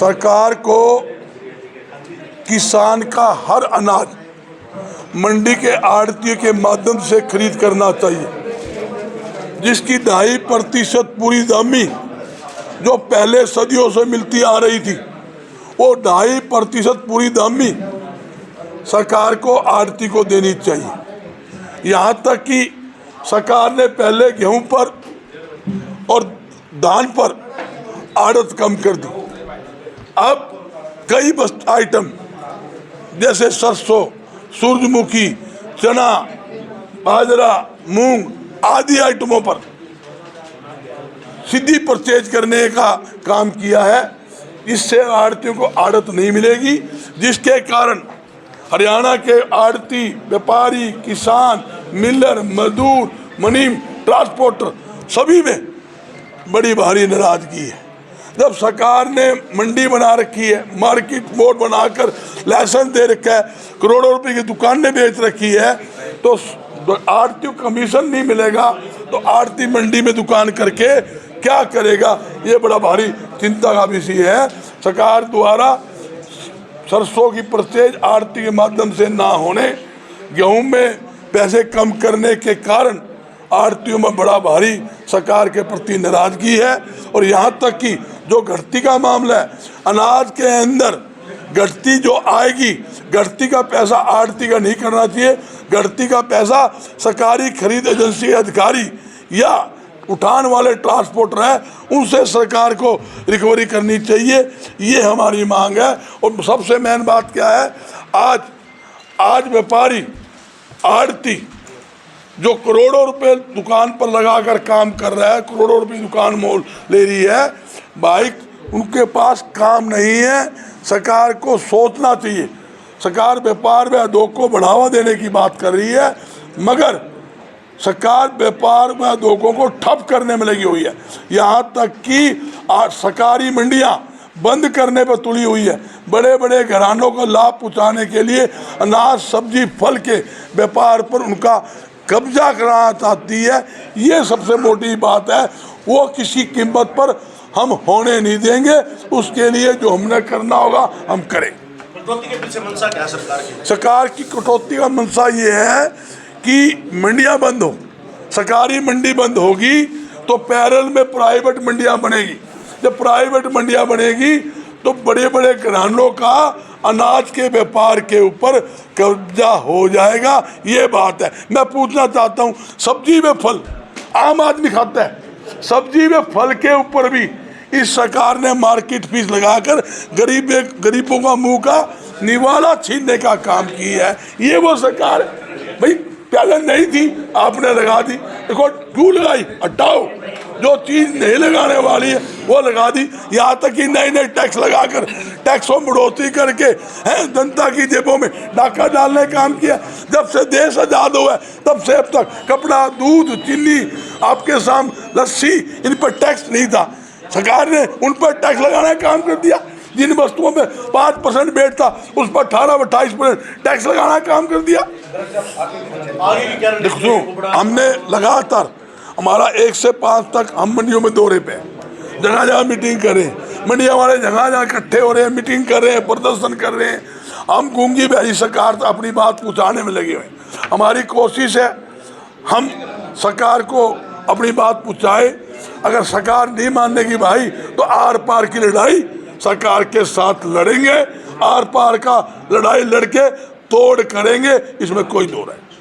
सरकार को किसान का हर अनाज मंडी के आड़तियों के माध्यम से खरीद करना चाहिए, जिसकी 2.5% पूरी दामी जो पहले सदियों से मिलती आ रही थी, वो 2.5% पूरी दामी सरकार को आड़ती को देनी चाहिए। यहाँ तक कि सरकार ने पहले गेहूं पर और धान पर आड़त कम कर दी। अब कई आइटम जैसे सरसों, सूरजमुखी, चना, बाजरा, मूंग आदि आइटमों पर सीधी परचेज करने का काम किया है। इससे आड़तियों को आड़त नहीं मिलेगी, जिसके कारण हरियाणा के आड़ती, व्यापारी, किसान, मिलर, मजदूर, मुनीम, ट्रांसपोर्टर सभी में बड़ी भारी नाराजगी है। जब सरकार ने मंडी बना रखी है, मार्केट बोर्ड बनाकर लाइसेंस दे रखा है, करोड़ों रुपए की दुकानें बेच रखी है, तो आड़ती कमीशन नहीं मिलेगा तो आड़ती मंडी में दुकान करके क्या करेगा? ये बड़ा भारी चिंता का विषय है। सरकार द्वारा सरसों की परचेज आड़ती के माध्यम से ना होने, गेहूं में पैसे कम करने के कारण आड़तियों में बड़ा भारी सरकार के प्रति नाराजगी है। और यहाँ तक कि जो घटती का मामला है, अनाज के अंदर घटती जो आएगी, घटती का पैसा आड़ती का नहीं करना चाहिए। घटती का पैसा सरकारी खरीद एजेंसी के अधिकारी या उठान वाले ट्रांसपोर्टर है, उनसे सरकार को रिकवरी करनी चाहिए। ये हमारी मांग है। और सबसे मेन बात क्या है, आज व्यापारी, आड़ती जो करोड़ों रुपए दुकान पर लगाकर काम कर रहा है, करोड़ों रुपए दुकान मोल ले रही है, भाई उनके पास काम नहीं है। सरकार को सोचना चाहिए। सरकार व्यापार व उद्योग को बढ़ावा देने की बात कर रही है, मगर सरकार व्यापार व उद्योगों को ठप करने में लगी हुई है। यहाँ तक कि आज सरकारी मंडियाँ बंद करने पर तुली हुई है। बड़े बड़े घरानों को लाभ पहुँचाने के लिए अनाज, सब्जी, फल के व्यापार पर उनका कब्जा कराना चाहती है। ये सबसे मोटी बात है। वो किसी कीमत पर हम होने नहीं देंगे। उसके लिए जो हमने करना होगा हम करेंगे। कटौती के पीछे मंशा क्या सरकार की? सरकार की कटौती का मंशा ये है कि मंडियां बंद हो, सरकारी मंडी बंद होगी तो पैरेलल में प्राइवेट मंडियां बनेगी। जब प्राइवेट मंडियां बनेगी तो बड़े बड़े घरानों का अनाज के व्यापार के ऊपर कब्जा हो जाएगा। ये बात है। मैं पूछना चाहता हूँ, सब्जी व फल आम आदमी खाता है, सब्जी व फल के ऊपर भी इस सरकार ने मार्केट फीस लगाकर गरीबों का मुंह का निवाला छीनने का काम किया है। ये वो सरकार है भाई, पहले नहीं थी, आपने लगा दी। देखो क्यों लगाई? हटाओ, जो चीज़ नहीं लगाने वाली है वो लगा दी। यहाँ तक कि नए नए टैक्स लगाकर टैक्सों में बढ़ोतरी करके हैं जनता की जेबों में डाका डालने का काम किया। जब से देश आज़ाद हुआ है तब से अब तक कपड़ा, दूध, चीनी, आपके सामने लस्सी, इन पर टैक्स नहीं था। सरकार ने उन पर टैक्स लगाने का काम कर दिया। जिन वस्तुओं में 5% वेट था उस पर 18-28% टैक्स लगाना का काम कर दिया। देखो, हमने लगातार हमारा 1 से 5 तक हम मंडियों में दौरे पे जगह जगह मीटिंग कर रहे हैं। मंडिया वाले जगह जगह इकट्ठे हो रहे हैं, मीटिंग कर रहे हैं, प्रदर्शन कर रहे हैं। हम गूंगी बहरी सरकार तक अपनी बात पहुँचाने में लगे हुए हैं। हमारी कोशिश है हम सरकार को अपनी बात पहुँचाए। अगर सरकार नहीं मानने की भाई तो आर पार की लड़ाई सरकार के साथ लड़ेंगे। आर पार का लड़ाई लड़के तोड़ करेंगे, इसमें कोई दो राय नहीं।